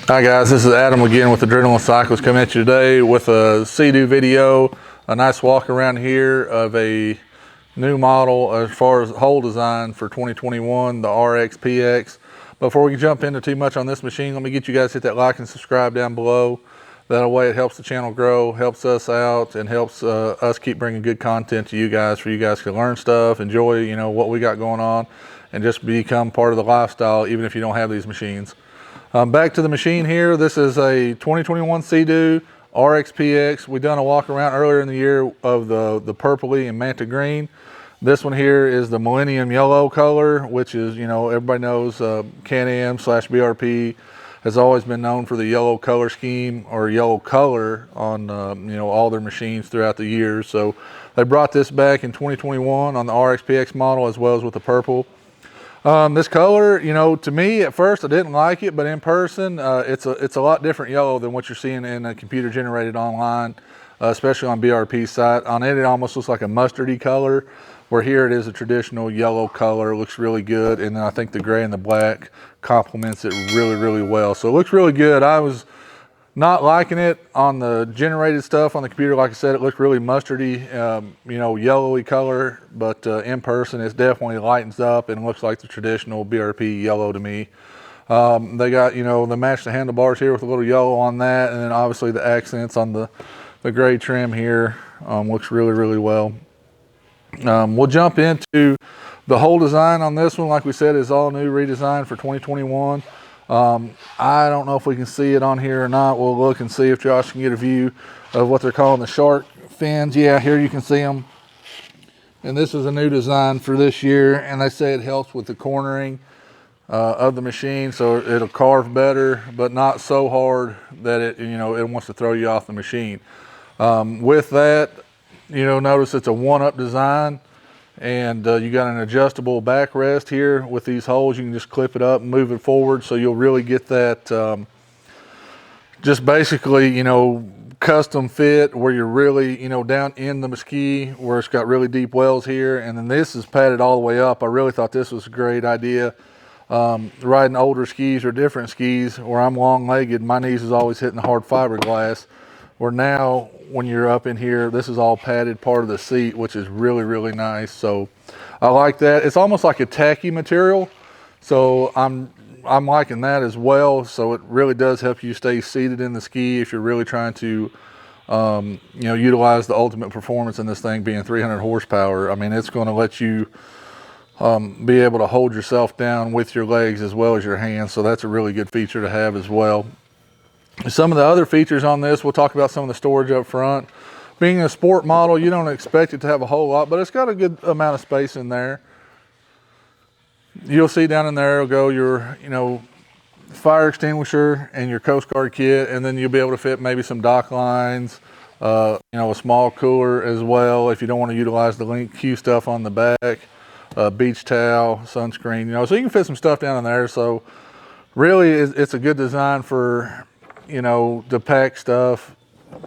Hi guys, this is Adam again with Adrenaline Cycles, coming at you today with a Sea-Doo video, a nice walk around here of a new model as far as whole design for 2021, the RX-PX. Before we jump into too much on this machine, let me get you guys to hit that like and subscribe down below. That way it helps the channel grow, helps us out, and helps us keep bringing good content to you guys, for you guys to learn stuff, enjoy what we got going on, and just become part of the lifestyle even if you don't have these machines. Back to the machine here. This is a 2021 Sea-Doo RX-PX. We done a walk around earlier in the year of the purpley and manta green. This one here is the Millennium Yellow color, which is, everybody knows Can-Am / BRP has always been known for the yellow color scheme or yellow color on all their machines throughout the years. So they brought this back in 2021 on the RX-PX model, as well as with the purple. This color, to me at first I didn't like it, but in person it's a lot different yellow than what you're seeing in a computer generated online, especially on BRP site. On it almost looks like a mustardy color, where here it is a traditional yellow color. It looks really good, and then I think the gray and the black complements it really well. So it looks really good. I was not liking it on the generated stuff on the computer. Like I said, it looked really mustardy, yellowy color, but in person it definitely lightens up and looks like the traditional BRP yellow to me. They got, they match the handlebars here with a little yellow on that, and then obviously the accents on the gray trim here looks really well. We'll jump into the whole design on this one. Like we said, is all new redesign for 2021. I don't know if we can see it on here or not. We'll look and see if Josh can get a view of what they're calling the shark fins. Yeah, here you can see them. And this is a new design for this year, and they say it helps with the cornering of the machine, so it'll carve better, but not so hard that it wants to throw you off the machine. With that, notice it's a one-up design. And you got an adjustable backrest here with these holes. You can just clip it up and move it forward, so you'll really get that just basically custom fit, where you're really down in the ski where it's got really deep wells here. And then this is padded all the way up. I really thought this was a great idea. Riding older skis or different skis, where I'm long-legged, my knees is always hitting the hard fiberglass, where now when you're up in here, this is all padded part of the seat, which is really nice. So I like that. It's almost like a tacky material, so I'm liking that as well. So it really does help you stay seated in the ski if you're really trying to utilize the ultimate performance in this thing, being 300 horsepower. I mean, it's going to let you be able to hold yourself down with your legs as well as your hands, so that's a really good feature to have as well. Some of the other features on this, we'll talk about some of the storage up front. Being a sport model, you don't expect it to have a whole lot, but it's got a good amount of space in there. You'll see down in there will go your, fire extinguisher and your Coast Guard kit, and then you'll be able to fit maybe some dock lines, a small cooler as well if you don't want to utilize the Link Q stuff on the back, beach towel, sunscreen, so you can fit some stuff down in there. So really it's a good design for to pack stuff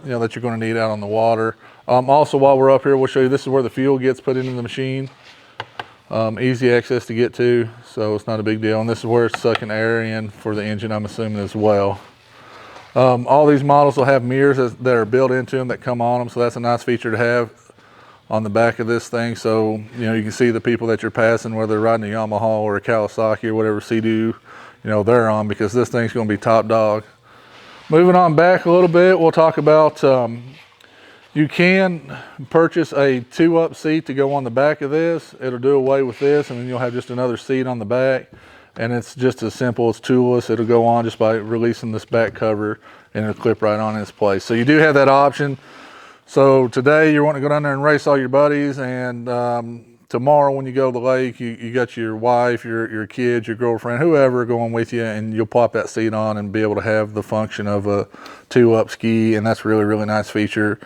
that you're going to need out on the water. Also, while we're up here, we'll show you, this is where the fuel gets put into the machine. Easy access to get to, so it's not a big deal. And this is where it's sucking air in for the engine, I'm assuming, as well. All these models will have mirrors that are built into them that come on them, so that's a nice feature to have on the back of this thing. So you can see the people that you're passing, whether they're riding a Yamaha or a Kawasaki or whatever Sea-Doo they're on, because this thing's going to be top dog. Moving on back a little bit, we'll talk about you can purchase a 2-up seat to go on the back of this. It'll do away with this, and then you'll have just another seat on the back. And it's just as simple as toolless. It'll go on just by releasing this back cover, and it'll clip right on in its place. So you do have that option. So today you're wanting to go down there and race all your buddies, and tomorrow when you go to the lake, you got your wife, your kids, your girlfriend, whoever going with you, and you'll pop that seat on and be able to have the function of a 2-up ski. And that's really nice feature.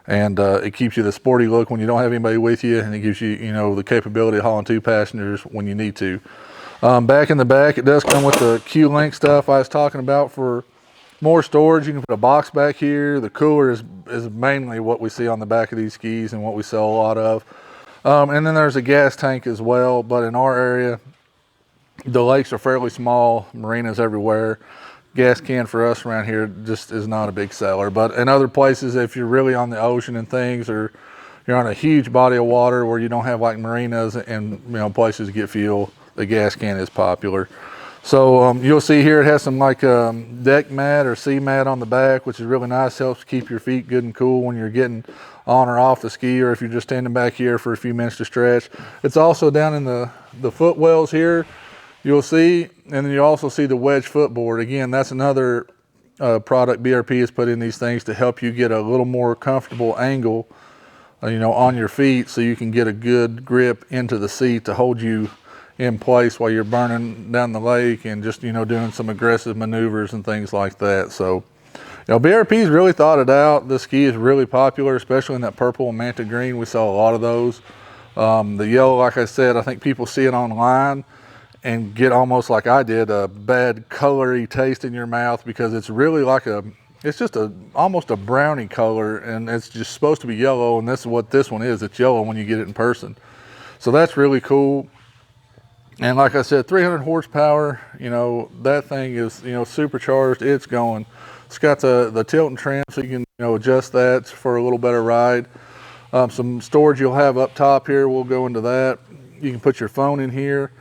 And it keeps you the sporty look when you don't have anybody with you, and it gives you the capability of hauling 2 passengers when you need to. Back in the back, it does come with the Q-Link stuff I was talking about for more storage. You can put a box back here. The cooler is mainly what we see on the back of these skis and what we sell a lot of. And then there's a gas tank as well, but in our area, the lakes are fairly small, marinas everywhere. gas can for us around here just is not a big seller. But in other places, if you're really on the ocean and things, or you're on a huge body of water where you don't have like marinas and places to get fuel, the gas can is popular. So you'll see here it has some like deck mat or sea mat on the back, which is really nice. Helps keep your feet good and cool when you're getting on or off the ski, or if you're just standing back here for a few minutes to stretch. It's also down in the footwells here, you'll see, and then you also see the wedge footboard. Again, that's another product BRP has put in these things to help you get a little more comfortable angle, on your feet, so you can get a good grip into the seat to hold you in place while you're burning down the lake and just doing some aggressive maneuvers and things like that. So BRP's really thought it out. This ski is really popular, especially in that purple and manta green. We sell a lot of those. The yellow, like I said, I think people see it online and get almost like I did, a bad colory taste in your mouth, because it's really like it's just almost a brownie color, and it's just supposed to be yellow, and this is what this one is. It's yellow when you get it in person. So that's really cool. And like I said, 300 horsepower, that thing is, supercharged. It's going. It's got the tilt and trim, so you can, adjust that for a little better ride. Some storage you'll have up top here. We'll go into that. You can put your phone in here.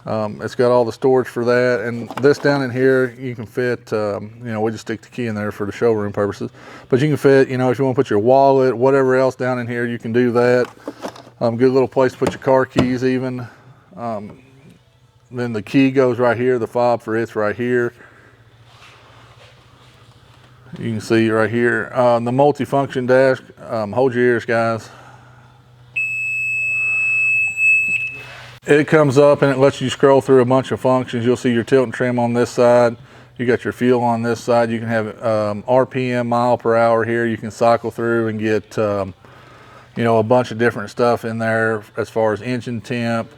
It's got all the storage for that. And this down in here, you can fit, we just stick the key in there for the showroom purposes. But you can fit, if you want to put your wallet, whatever else down in here, you can do that. Good little place to put your car keys even. Then the key goes right here, the fob for it's right here. You can see right here, the multi-function dash. Hold your ears, guys. It comes up and it lets you scroll through a bunch of functions. You'll see your tilt and trim on this side. You got your fuel on this side. You can have RPM, mile per hour here. You can cycle through and get, a bunch of different stuff in there as far as engine temp,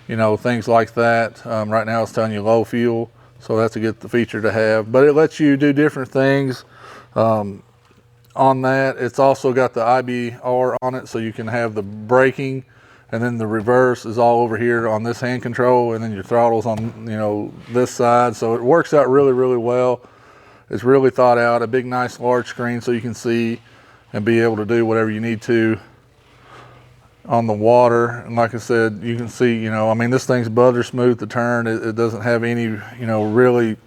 things like that. Right now it's telling you low fuel, so that's a good feature to have. But it lets you do different things on that. It's also got the IBR on it, so you can have the braking, and then the reverse is all over here on this hand control, and then your throttle's on this side. So it works out really, really well. It's really thought out. A big, nice, large screen, so you can see and be able to do whatever you need to on the water. And like I said, you can see, this thing's butter smooth to turn. It doesn't have any, really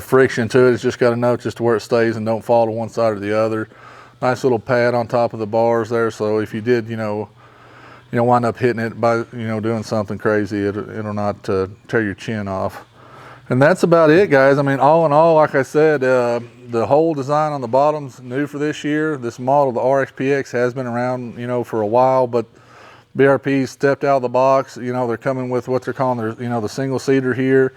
friction to it. It's just got enough just to where it stays and don't fall to one side or the other. Nice little pad on top of the bars there. So if you did, wind up hitting it by, doing something crazy, it'll not tear your chin off. And that's about it, guys. All in all, like I said, the whole design on the bottom's new for this year. This model, the RXPX, has been around, for a while, but BRP stepped out of the box. They're coming with what they're calling the single seater here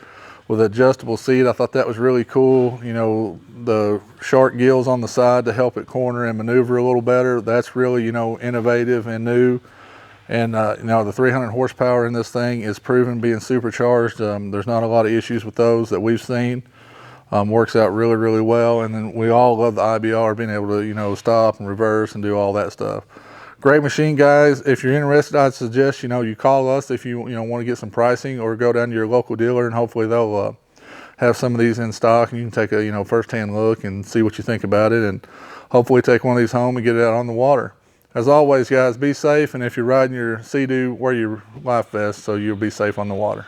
with adjustable seat. I thought that was really cool. The shark gills on the side to help it corner and maneuver a little better. That's really, innovative and new. And the 300 horsepower in this thing is proven being supercharged. There's not a lot of issues with those that we've seen. Works out really, really well. And then we all love the IBR, being able to, stop and reverse and do all that stuff. Great machine, guys. If you're interested, I'd suggest, you call us if you, want to get some pricing, or go down to your local dealer, and hopefully they'll have some of these in stock, and you can take a, first-hand look and see what you think about it, and hopefully take one of these home and get it out on the water. As always, guys, be safe, and if you're riding your Sea-Doo, wear your life vest so you'll be safe on the water.